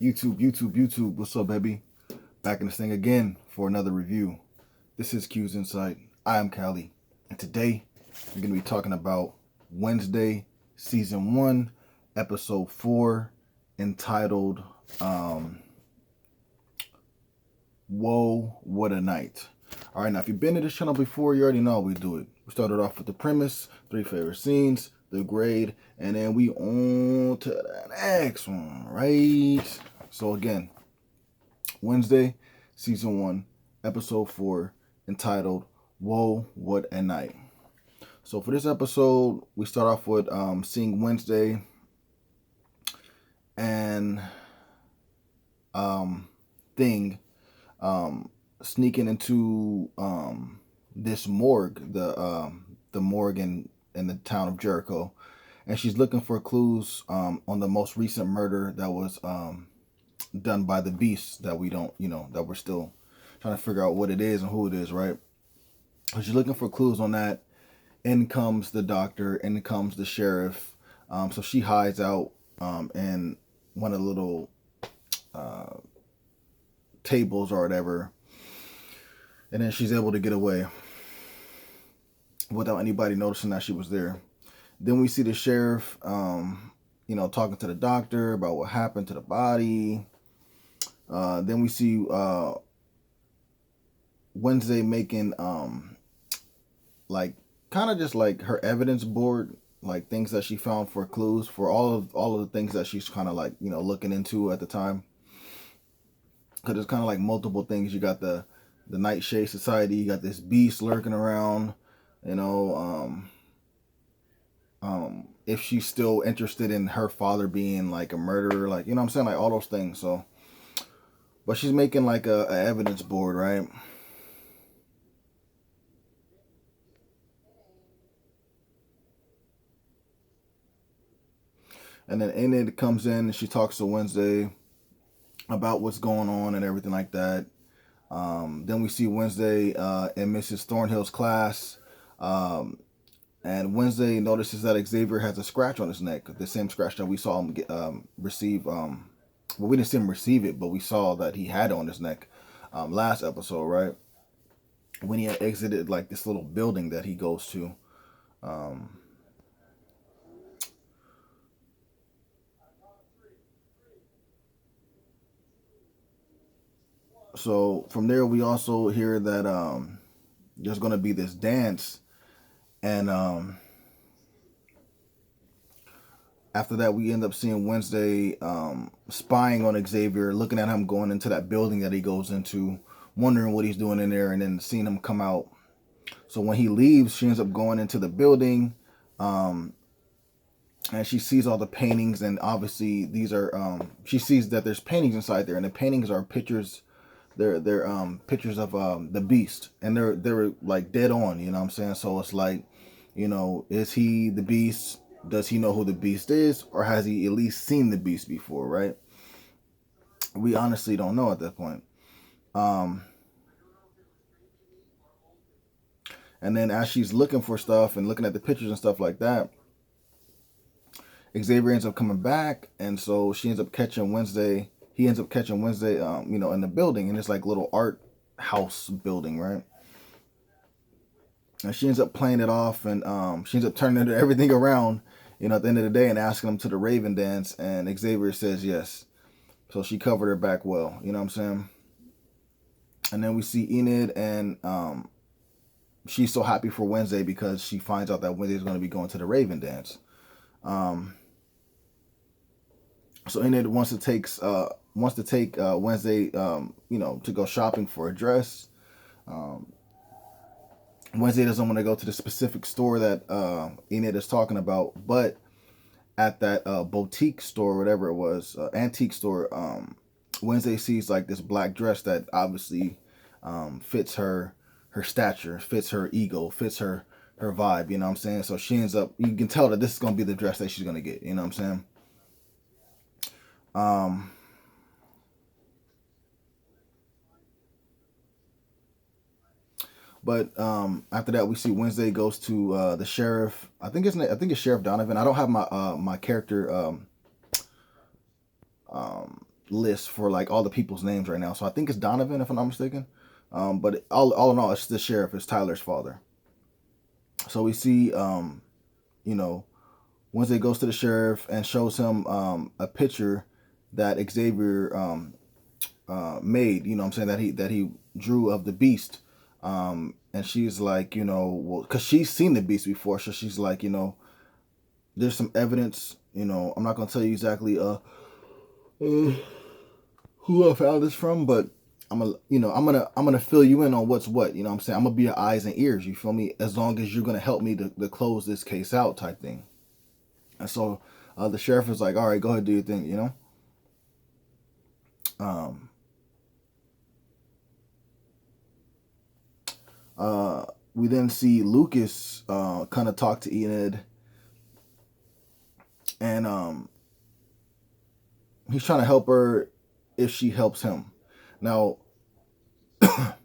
YouTube. What's up, baby? Back in this thing again for another review. This is Q's Insight. I am Callie. And today, we're going to be talking about Wednesday, Season 1, Episode 4, entitled, Whoa, What a Night. Alright, now if you've been to this channel before, you already know how we do it. We started off with the premise, 3 favorite scenes, the grade, and then we on to the next one, right? So again, Wednesday, Season 1, Episode 4, entitled, Whoa, What a Night. So for this episode, we start off with seeing Wednesday and Thing sneaking into this morgue, the morgue in the town of Jericho, and she's looking for clues on the most recent murder that was done by the beast that we don't, that we're still trying to figure out what it is and who it is, right? So she's looking for clues on that. In comes the doctor, in comes the sheriff. So she hides out in one of the little tables or whatever, and then she's able to get away without anybody noticing that she was there. Then we see the sheriff, talking to the doctor about what happened to the body. Then we see Wednesday making like kind of just like her evidence board, like things that she found for clues for all of the things that she's kind of like looking into at the time. Because there's kind of like multiple things. You got the Nightshade Society. You got this beast lurking around. If she's still interested in her father being like a murderer, like what I'm saying, like all those things. So, but she's making like a evidence board, right? And then Enid comes in and she talks to Wednesday about what's going on and everything like that. Then we see Wednesday in Mrs. Thornhill's class. And Wednesday notices that Xavier has a scratch on his neck, the same scratch that we saw him receive. Well, we didn't see him receive it, but we saw that he had it on his neck last episode, right? When he had exited like this little building that he goes to. So from there, we also hear that there's going to be this dance. And after that, we end up seeing Wednesday spying on Xavier, looking at him going into that building that he goes into, wondering what he's doing in there, and then seeing him come out. So when he leaves, she ends up going into the building, and she sees all the paintings, and obviously these are, she sees that there's paintings inside there, and the paintings are pictures. They're pictures of the beast, and they're like dead on, you know what I'm saying? So it's like, is he the beast? Does he know who the beast is, or has he at least seen the beast before, right? We honestly don't know at that point. And then as she's looking for stuff and looking at the pictures and stuff like that, Xavier ends up coming back, and so she ends up catching Wednesday. He ends up catching Wednesday, in the building, and it's like little art house building, right? And she ends up playing it off, and she ends up turning everything around, at the end of the day, and asking him to the Raven dance, and Xavier says yes. So she covered her back well, you know what I'm saying? And then we see Enid, and she's so happy for Wednesday because she finds out that Wednesday's going to be going to the Raven dance. So Enid wants to take Wednesday, to go shopping for a dress. Wednesday doesn't want to go to the specific store that Enid is talking about, but at that boutique store, whatever it was, antique store, Wednesday sees like this black dress that obviously fits her stature, fits her ego, fits her vibe, you know what I'm saying? So she ends up, you can tell that this is going to be the dress that she's going to get, you know what I'm saying? But after that, we see Wednesday goes to the sheriff. I think it's Sheriff Donovan. I don't have my my character list for like all the people's names right now. So I think it's Donovan, if I'm not mistaken. But all in all, it's the sheriff. It's Tyler's father. So we see, you know, Wednesday goes to the sheriff and shows him a picture that Xavier made. You know, what I'm saying that he drew of the beast. And she's like, you know, well, because she's seen the beast before, so she's like, you know, there's some evidence. You know, I'm not gonna tell you exactly who I found this from, but I'm gonna fill you in on what's what. You know what I'm saying? I'm gonna be your eyes and ears, you feel me? As long as you're gonna help me to close this case out type thing. And so the sheriff is like, all right, go ahead, do your thing, you know? We then see Lucas kind of talk to Enid, and he's trying to help her if she helps him. Now,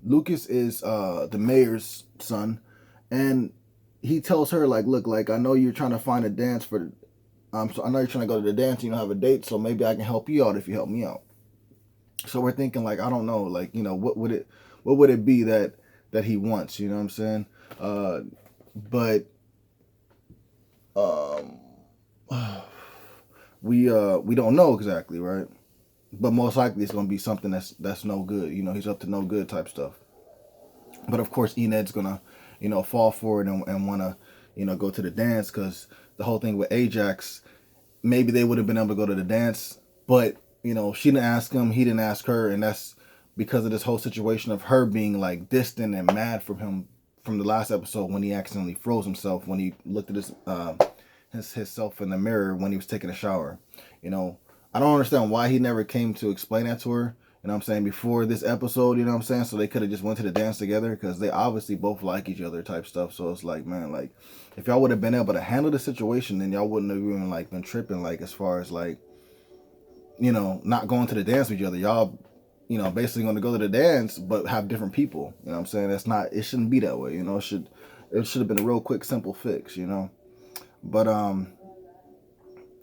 Lucas is the mayor's son, and he tells her like, look, like I know you're trying to find a dance for, so I know you're trying to go to the dance. You don't have a date, so maybe I can help you out if you help me out. So we're thinking like, I don't know, like, you know, what would it be that he wants? You know what I'm saying? But we don't know exactly, right? But most likely it's gonna be something that's no good. You know, he's up to no good type stuff. But of course, Enid's gonna, you know, fall for it and wanna, you know, go to the dance, because the whole thing with Ajax, maybe they would have been able to go to the dance, but you know, she didn't ask him, he didn't ask her, and that's because of this whole situation of her being like distant and mad from him from the last episode when he accidentally froze himself when he looked at his self in the mirror when he was taking a shower. You know, I don't understand why he never came to explain that to her. You know what I'm saying? Before this episode, you know what I'm saying? So they could have just went to the dance together, because they obviously both like each other type stuff. So it's like, man, like if y'all would have been able to handle the situation, then y'all wouldn't have even like been tripping, like as far as like, you know, not going to the dance with each other. Y'all, you know, basically going to go to the dance but have different people. You know what I'm saying? That's not, it shouldn't be that way. You know, it should have been a real quick, simple fix, you know. But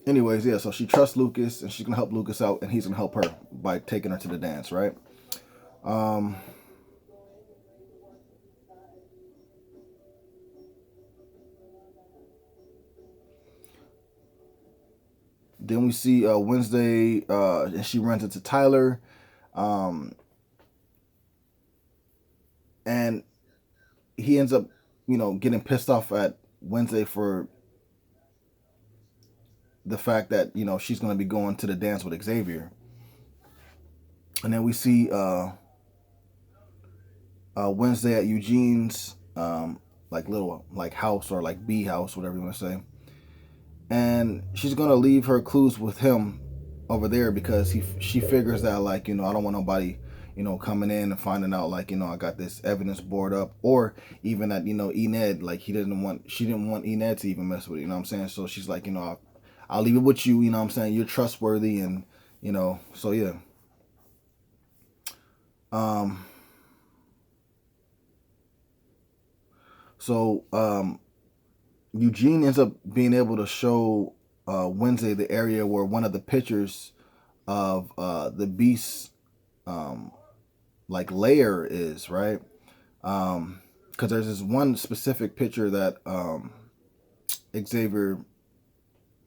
anyways, yeah, so she trusts Lucas and she's gonna help Lucas out, and he's gonna help her by taking her to the dance, right? Then we see Wednesday, and she runs into Tyler, and he ends up, you know, getting pissed off at Wednesday for the fact that, you know, she's gonna be going to the dance with Xavier. And then we see Wednesday at Eugene's like little like house, or like bee house, whatever you want to say, and she's gonna leave her clues with him over there, because she figures that, like, you know, I don't want nobody, you know, coming in and finding out, like, you know, I got this evidence board up, or even that, you know, Enid, like she didn't want Enid to even mess with it, you know what I'm saying? So she's like, you know, I'll leave it with you, you know what I'm saying? You're trustworthy, and you know, so yeah. So Eugene ends up being able to show Wednesday the area where one of the pictures of the beast like layer is, right? Because there's this one specific picture that Xavier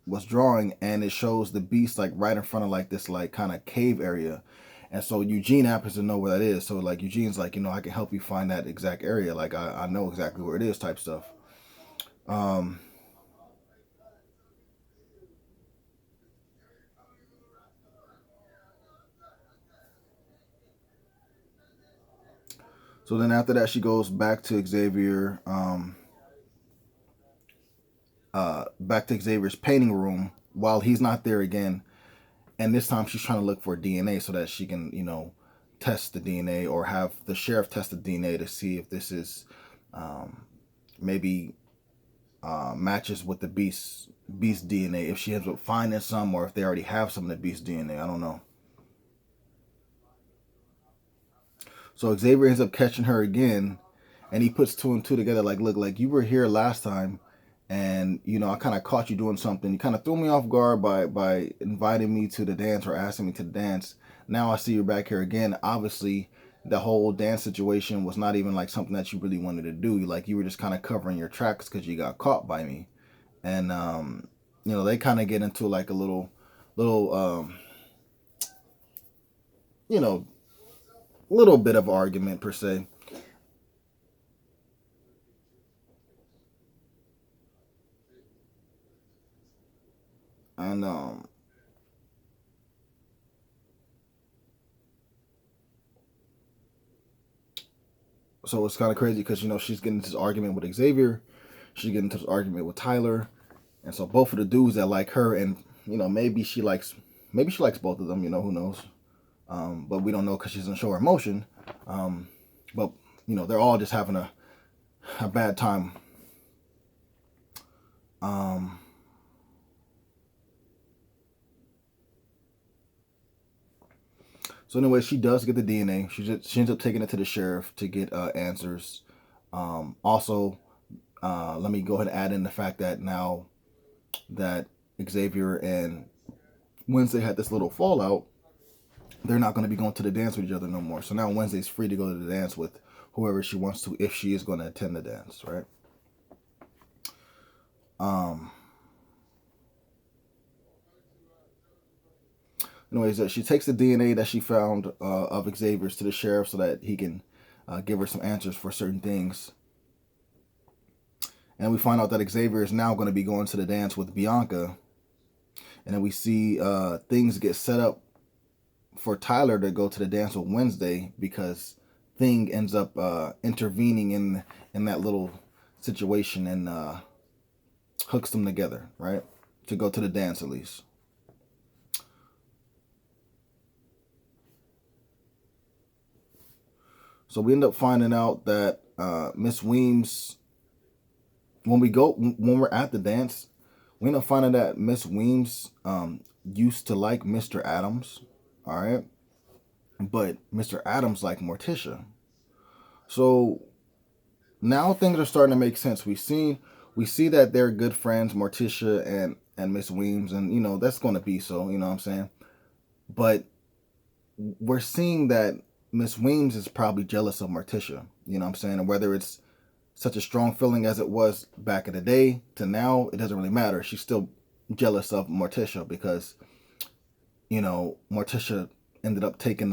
was drawing, and it shows the beast like right in front of like this like kind of cave area. And so Eugene happens to know where that is. So like Eugene's like, you know, I can help you find that exact area. Like I know exactly where it is type stuff. So then after that, she goes back to Xavier, back to Xavier's painting room while he's not there again. And this time she's trying to look for DNA so that she can, you know, test the DNA, or have the sheriff test the DNA to see if this is maybe matches with the beast DNA. If she ends up finding some, or if they already have some of the beast DNA, I don't know. So Xavier ends up catching her again, and he puts two and two together. Like, look, like you were here last time, and I kind of caught you doing something. You kind of threw me off guard by inviting me to the dance or asking me to dance. Now I see you're back here again. Obviously, the whole dance situation was not even like something that you really wanted to do. Like, you were just kind of covering your tracks because you got caught by me. And they kind of get into like a little you know little bit of argument per se. And so it's kind of crazy because she's getting into this argument with Xavier, she's getting into this argument with Tyler, and so both of the dudes that like her, and maybe she likes both of them. Who knows? But we don't know because she doesn't show her emotion. But they're all just having a bad time. So anyway, she does get the DNA. She ends up taking it to the sheriff to get answers. Also, let me go ahead and add in the fact that now that Xavier and Wednesday had this little fallout, they're not going to be going to the dance with each other no more. So now Wednesday's free to go to the dance with whoever she wants to, if she is going to attend the dance, right? Anyways, she takes the DNA that she found of Xavier's to the sheriff so that he can give her some answers for certain things. And we find out that Xavier is now going to be going to the dance with Bianca. And then we see things get set up for Tyler to go to the dance with Wednesday because Thing ends up intervening in that little situation and hooks them together, right? To go to the dance at least. So we end up finding out that Miss Weems, when we're at the dance, we end up finding that Miss Weems used to like Mr. Adams, all right? But Mr. Adams liked Morticia. So now things are starting to make sense. We see that they're good friends, Morticia and Miss Weems, and that's going to be so, what I'm saying? But we're seeing that Miss Weems is probably jealous of Morticia, what I'm saying? And whether it's such a strong feeling as it was back in the day to now, it doesn't really matter. She's still jealous of Morticia because, Morticia ended up taking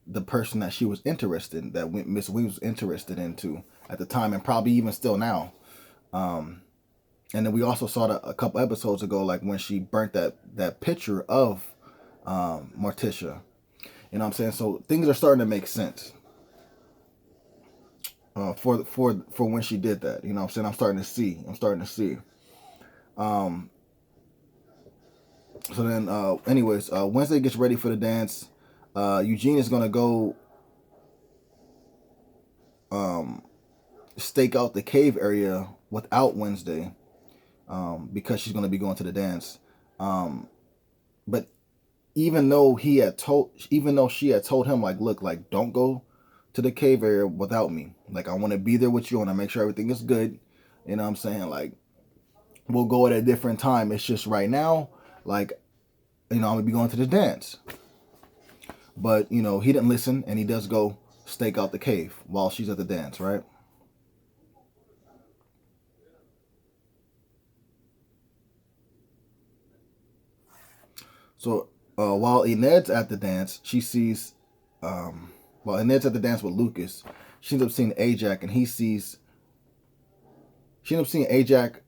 the person that she was interested in, that Miss Weems was interested into at the time, and probably even still now. And then we also saw that a couple episodes ago, like when she burnt that picture of Morticia. You know what I'm saying? So things are starting to make sense for when she did that. You know what I'm saying? I'm starting to see. So then, anyways, Wednesday gets ready for the dance. Eugene is gonna go stake out the cave area without Wednesday because she's gonna be going to the dance. But even though she had told him, like, look, like, don't go to the cave area without me. Like, I want to be there with you. I want to make sure everything is good. You know what I'm saying? Like, we'll go at a different time. It's just right now, like, I'm going to be going to the dance. But, he didn't listen, and he does go stake out the cave while she's at the dance, right? So, while Ened's at the dance, she sees, while Ened's at the dance with Lucas, she ends up seeing Ajax, and she ends up seeing Ajax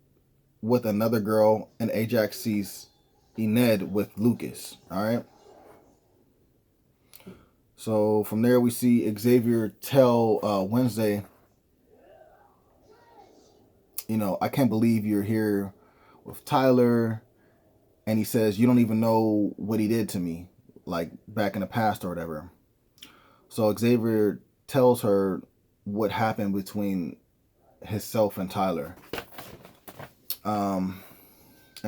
with another girl, and Ajax sees Ened with Lucas, all right? So from there, we see Xavier tell Wednesday, I can't believe you're here with Tyler. And he says, you don't even know what he did to me, like back in the past or whatever. So Xavier tells her what happened between himself and Tyler. And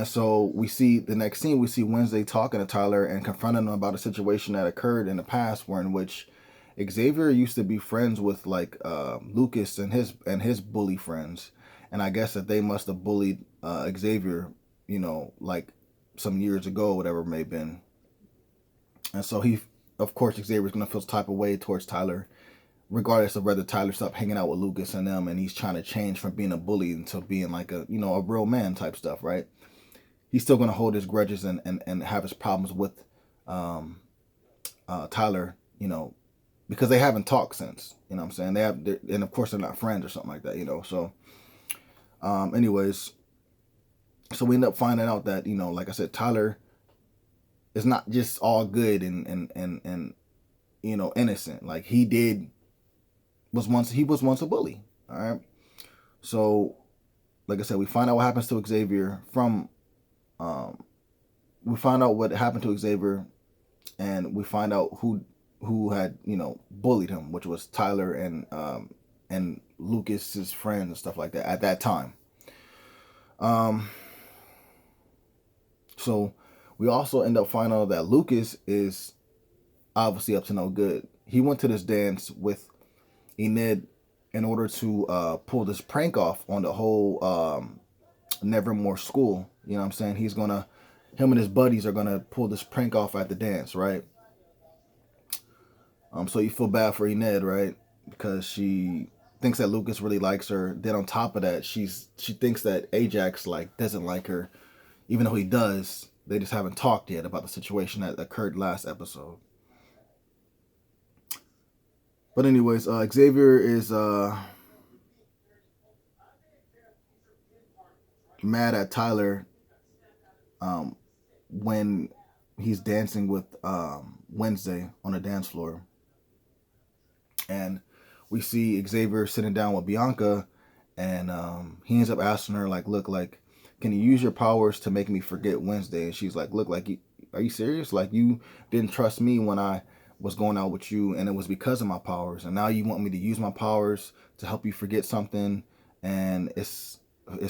so we see the next scene, we see Wednesday talking to Tyler and confronting him about a situation that occurred in the past, where in which Xavier used to be friends with like Lucas and his bully friends. and I guess that they must have bullied Xavier, like some years ago, whatever it may have been. And so of course, Xavier's gonna feel some type of way towards Tyler, regardless of whether Tyler stopped hanging out with Lucas and them, and he's trying to change from being a bully into being like a real man type stuff, right? He's still gonna hold his grudges and have his problems with um, Tyler, because they haven't talked since. You know what I'm saying? And of course they're not friends or something like that. So, anyways, so we end up finding out that like I said, Tyler is not just all good and innocent. Like he was once a bully. All right. So, like I said, we find out what happens to Xavier from. We find out what happened to Xavier, and we find out who had bullied him, which was Tyler and Lucas's friends and stuff like that at that time. So we also end up finding out that Lucas is obviously up to no good. He went to this dance with Enid in order to pull this prank off on the whole Nevermore school. You know what I'm saying? Him and his buddies are gonna pull this prank off at the dance, right? So you feel bad for Enid, right? Because she thinks that Lucas really likes her. Then on top of that, she thinks that Ajax doesn't like her, even though he does. They just haven't talked yet about the situation that occurred last episode. But anyways, Xavier is mad at Tyler when he's dancing with Wednesday on the dance floor. And we see Xavier sitting down with Bianca, and he ends up asking her, look, can you use your powers to make me forget Wednesday? And she's like, look, are you serious? Like, you didn't trust me when I was going out with you, and it was because of my powers. And now you want me to use my powers to help you forget something, and it's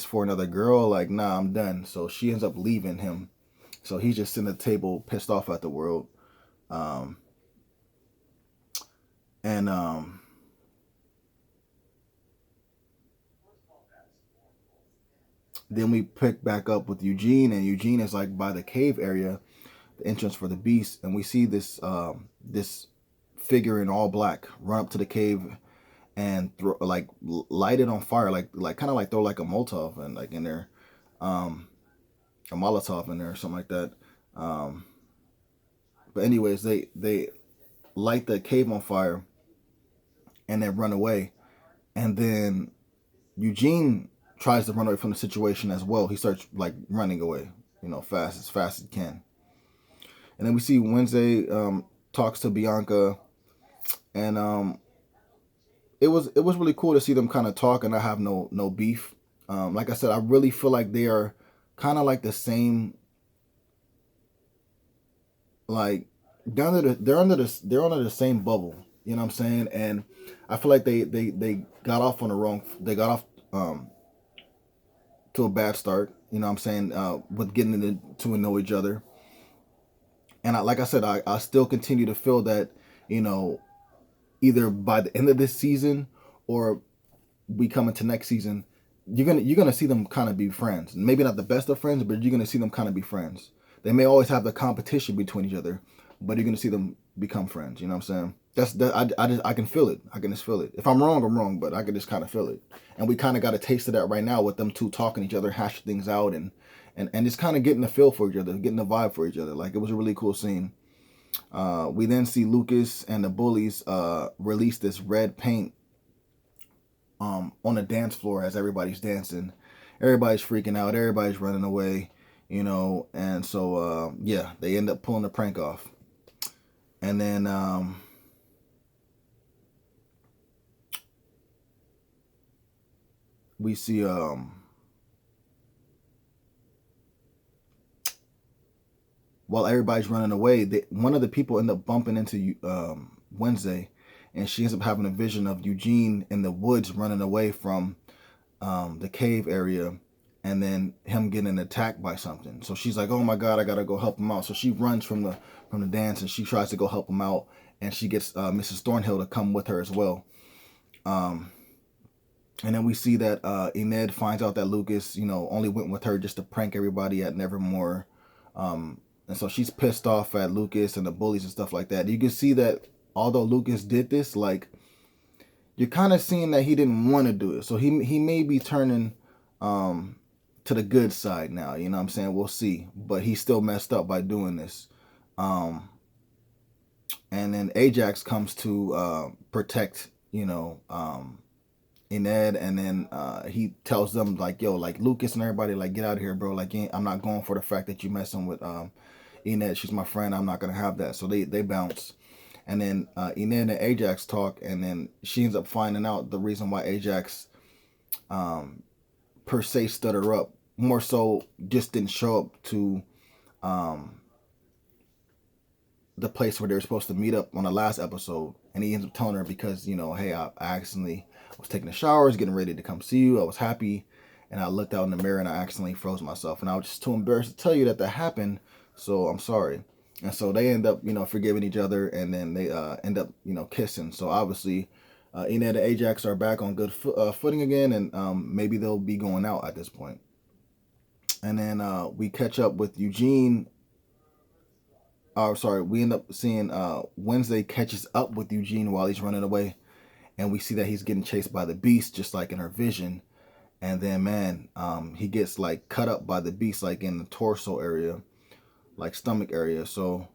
for another girl? Like, nah, I'm done. So she ends up leaving him. So he's just sitting at the table, pissed off at the world. Then we pick back up with Eugene, and Eugene is by the cave area, the entrance for the beast, and we see this figure in all black run up to the cave and light it on fire, kind of throw a Molotov and in there, a Molotov in there or something like that. But anyways, they light the cave on fire and then run away, and then Eugene tries to run away from the situation as well. He starts running away, as fast as he can. And then we see Wednesday talks to Bianca, and it was really cool to see them kind of talk and not have no beef. Like I said, I really feel like they are kind of the same. They're under the same bubble. You know what I'm saying? And I feel like they got off to a bad start. You know what I'm saying? With getting to know each other. And like I said, I still continue to feel that, either by the end of this season or we come into next season, you're gonna see them kind of be friends. Maybe not the best of friends, but you're gonna see them kind of be friends. They may always have the competition between each other, but you're gonna see them become friends. You know what I'm saying? I can feel it. I can just feel it. If I'm wrong, but I can just kind of feel it. And we kind of got a taste of that right now with them two talking to each other, hashing things out, and just kind of getting the feel for each other, getting the vibe for each other. It was a really cool scene. We then see Lucas and the bullies release this red paint on the dance floor as everybody's dancing. Everybody's freaking out. Everybody's running away, and so, yeah, they end up pulling the prank off. And then we see while everybody's running away, one of the people end up bumping into Wednesday, and she ends up having a vision of Eugene in the woods running away from the cave area, and then him getting attacked by something. So she's like, oh my God, I gotta go help him out. So she runs from the dance, and she tries to go help him out, and she gets Mrs. Thornhill to come with her as well. And then we see that Enid finds out that Lucas, only went with her just to prank everybody at Nevermore. And so she's pissed off at Lucas and the bullies and stuff like that. You can see that although Lucas did this, like, you're kind of seeing that he didn't want to do it. So he may be turning to the good side now. You know what I'm saying? We'll see. But he still messed up by doing this. And then Ajax comes to protect, Enid, and then he tells them, like, yo, like, Lucas and everybody, like, get out of here, bro. Like, I'm not going for the fact that you messing with Enid. She's my friend. I'm not gonna have that. So they bounce. And then Enid and Ajax talk, and then she ends up finding out the reason why Ajax per se stood her up. More so just didn't show up to the place where they were supposed to meet up on the last episode. And he ends up telling her because, hey, I accidentally was taking a shower, was getting ready to come see you. I was happy, and I looked out in the mirror and I accidentally froze myself. And I was just too embarrassed to tell you that happened, so I'm sorry. And so they end up, forgiving each other, and then they end up, kissing. So obviously, Enid and Ajax are back on good footing again, and maybe they'll be going out at this point. And then we catch up with Eugene. We end up seeing Wednesday catches up with Eugene while he's running away, and we see that he's getting chased by the beast, just like in her vision. And then, man, he gets like cut up by the beast, like in the torso area, like stomach area. So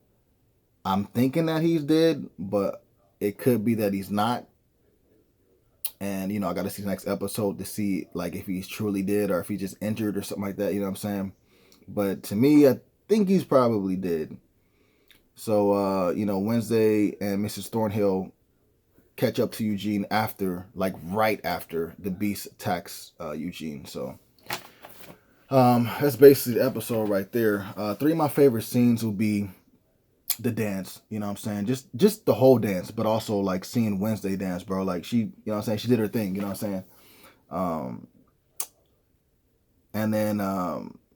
I'm thinking that he's dead, but it could be that he's not. And I got to see the next episode to see like if he's truly dead or if he's just injured or something like that. You know what I'm saying? But to me, I think he's probably dead. So, Wednesday and Mrs. Thornhill catch up to Eugene right after the beast attacks Eugene. So, that's basically the episode right there. 3 of my favorite scenes will be the dance, you know what I'm saying? Just the whole dance, but also like seeing Wednesday dance, bro. Like she, you know what I'm saying? She did her thing, you know what I'm saying? And then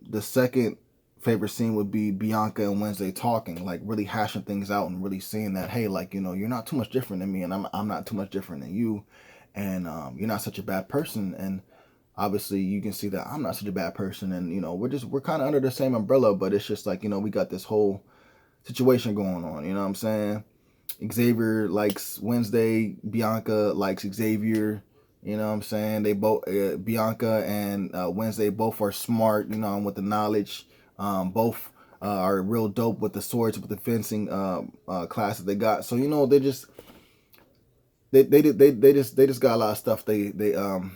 the second favorite scene would be Bianca and Wednesday talking, like really hashing things out and really seeing that, hey, like, you're not too much different than me, and I'm not too much different than you, and you're not such a bad person, and obviously you can see that I'm not such a bad person, and we're kind of under the same umbrella, but it's just like, we got this whole situation going on, you know what I'm saying? Xavier likes Wednesday, Bianca likes Xavier. You know what I'm saying? They both, Bianca and Wednesday, both are smart, with the knowledge. Both are real dope with the swords, with the fencing class that they got. So they just they just got a lot of stuff they that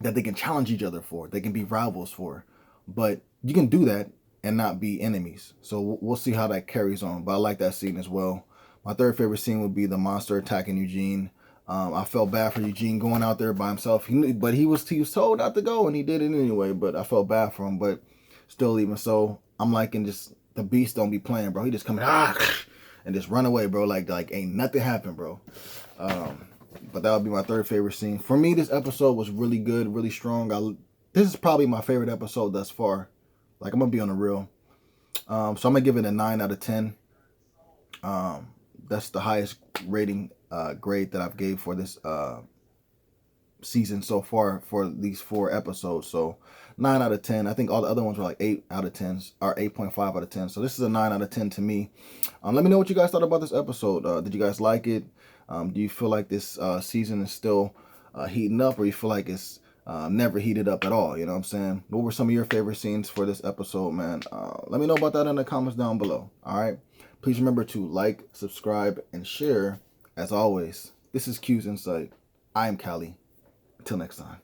they can challenge each other for. They can be rivals for, but you can do that and not be enemies. So we'll see how that carries on. But I like that scene as well. My third favorite scene would be the monster attacking Eugene. I felt bad for Eugene going out there by himself. But he was told not to go, and he did it anyway. But I felt bad for him. But still, even so, I'm liking just the beast don't be playing, bro. He just coming and just run away, bro. Like ain't nothing happened, bro. But that would be my third favorite scene. For me, this episode was really good, really strong. This is probably my favorite episode thus far. Like, I'm gonna be on the real. So I'm gonna give it a 9 out of 10. That's the highest rating grade that I've gave for this season so far for these 4 episodes. So 9 out of 10. I think all the other ones were like 8 out of 10s or 8.5 out of 10. So this is a 9 out of 10 to me. Let me know what you guys thought about this episode. Did you guys like it? Do you feel like this season is still heating up, or you feel like it's never heated up at all? You know what I'm saying? What were some of your favorite scenes for this episode, man? Let me know about that in the comments down below. All right. Please remember to like, subscribe, and share. As always, this is Q's Insight. I am Callie. Until next time.